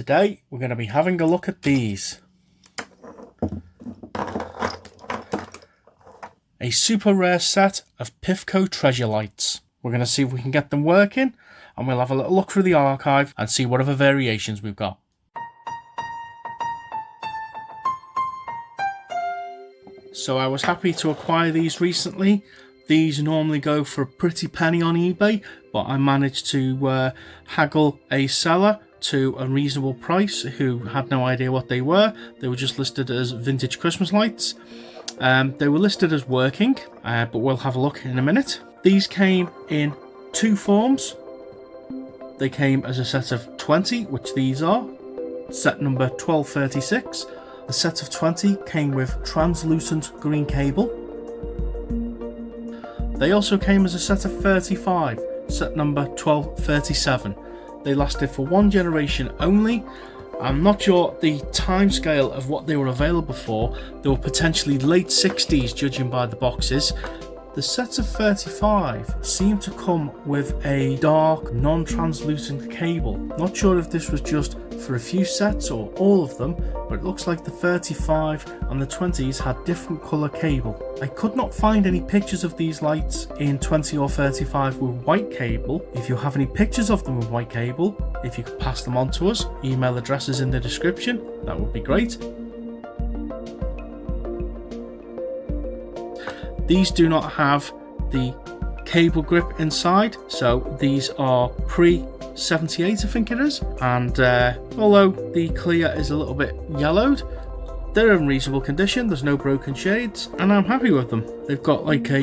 Today we're going to be having a look at these. A super rare set of PIFCO treasure lights. We're going to see if we can get them working, and we'll have a little look through the archive and see what other variations we've got. So I was happy to acquire these recently. These normally go for a pretty penny on eBay, but I managed to haggle a seller to a reasonable price who had no idea what they were. They were just listed as vintage Christmas lights. They were listed as working, but we'll have a look in a minute. These came in two forms. They came as a set of 20, which these are, set number 1236. The set of 20 came with translucent green cable. They also came as a set of 35, set number 1237. They lasted for one generation only. I'm not sure the time scale of what they were available for. They were potentially late 60s judging by the boxes. The sets of 35 seem to come with a dark non-translucent cable. Not sure if this was just for a few sets or all of them, but it looks like the 35 and the 20s had different colour cable. I could not find any pictures of these lights in 20 or 35 with white cable. If you have any pictures of them with white cable, if you could pass them on to us, email address is in the description, that would be great. These do not have the cable grip inside, so these are pre-78 I think it is, and although the clear is a little bit yellowed, they're in reasonable condition. There's no broken shades and I'm happy with them. They've got like a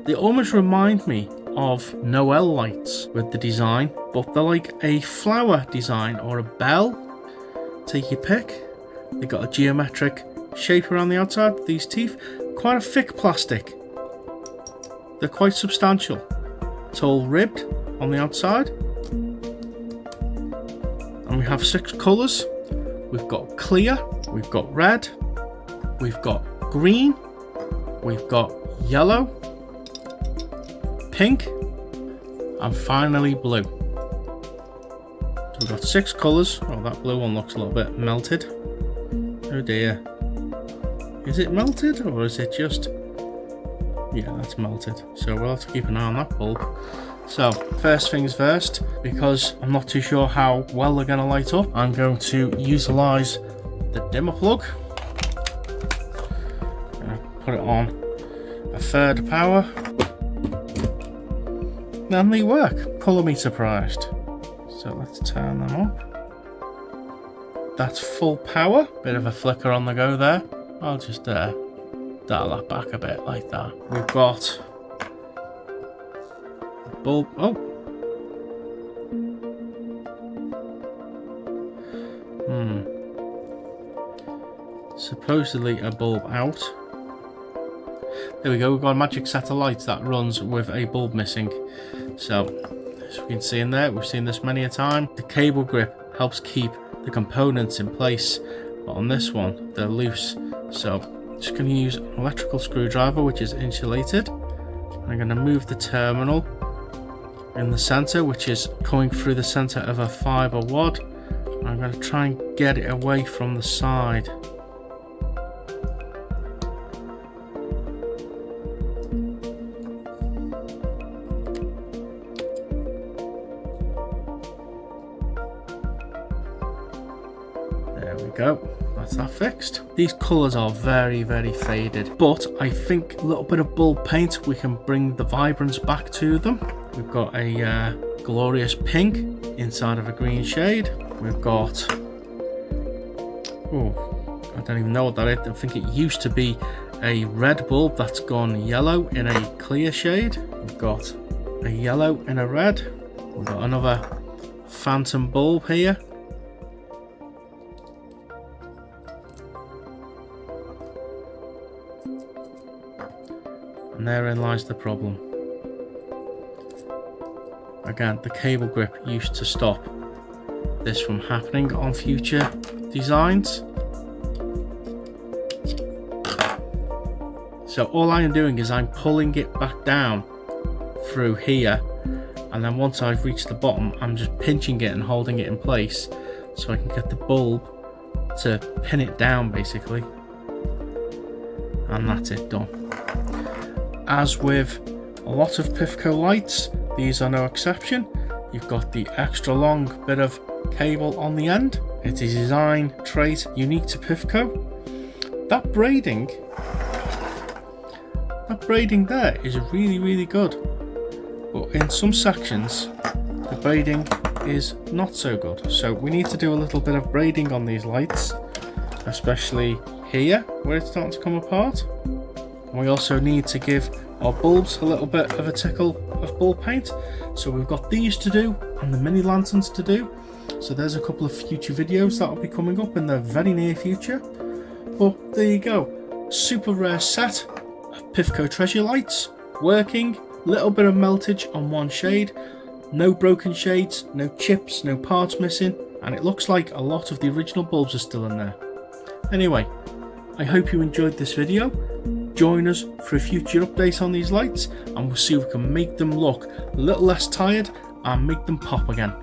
they almost remind me of Noel lights with the design, but they're like a flower design or a bell, take your pick. They've got a geometric shape around the outside. These teeth, quite a thick plastic. They're quite substantial. It's all ribbed on the outside. And we have 6 colours. We've got clear, we've got red, we've got green, we've got yellow, pink, and finally blue. So we've got 6 colours. Oh, that blue one looks a little bit melted. Oh dear. Is it melted or is it just... Yeah, that's melted, so we'll have to keep an eye on that bulb. So first things first, because I'm not too sure how well they're going to light up, I'm going to utilise the dimmer plug. Put it on a third power, and they work. Colour me surprised. So let's turn them up. That's full power. Bit of a flicker on the go there. I'll just dial that back a bit like that. We've got a bulb. Supposedly a bulb out. There we go. We've got a magic set of lights that runs with a bulb missing. So as we can see in there, we've seen this many a time. The cable grip helps keep the components in place, but on this one they're loose. So just going to use an electrical screwdriver which is insulated. I'm going to move the terminal in the center, which is coming through the center of a fiber wad. I'm going to try and get it away from the side. There we go. That's that fixed. These colours are very, very faded, but I think a little bit of bulb paint, we can bring the vibrance back to them. We've got a glorious pink inside of a green shade. We've got, oh, I don't even know what that is. I think it used to be a red bulb that's gone yellow in a clear shade. We've got a yellow in a red. We've got another phantom bulb here. And therein lies the problem. Again, the cable grip used to stop this from happening on future designs. So all I am doing is I'm pulling it back down through here, and then once I've reached the bottom, I'm just pinching it and holding it in place so I can get the bulb to pin it down basically, and that's it, done. As with a lot of PIFCO lights, these are no exception. You've got the extra long bit of cable on the end. It's a design trait unique to PIFCO. That braiding there is really good, but in some sections the braiding is not so good, so we need to do a little bit of braiding on these lights, especially here where it's starting to come apart. And we also need to give our bulbs a little bit of a tickle of bulb paint, so we've got these to do and the mini lanterns to do. So there's a couple of future videos that will be coming up in the very near future. But there you go, super rare set of PIFCO treasure lights, working, little bit of meltage on one shade, no broken shades, no chips, no parts missing, and it looks like a lot of the original bulbs are still in there. Anyway, I hope you enjoyed this video. Join us for a future update on these lights, and we'll see if we can make them look a little less tired and make them pop again.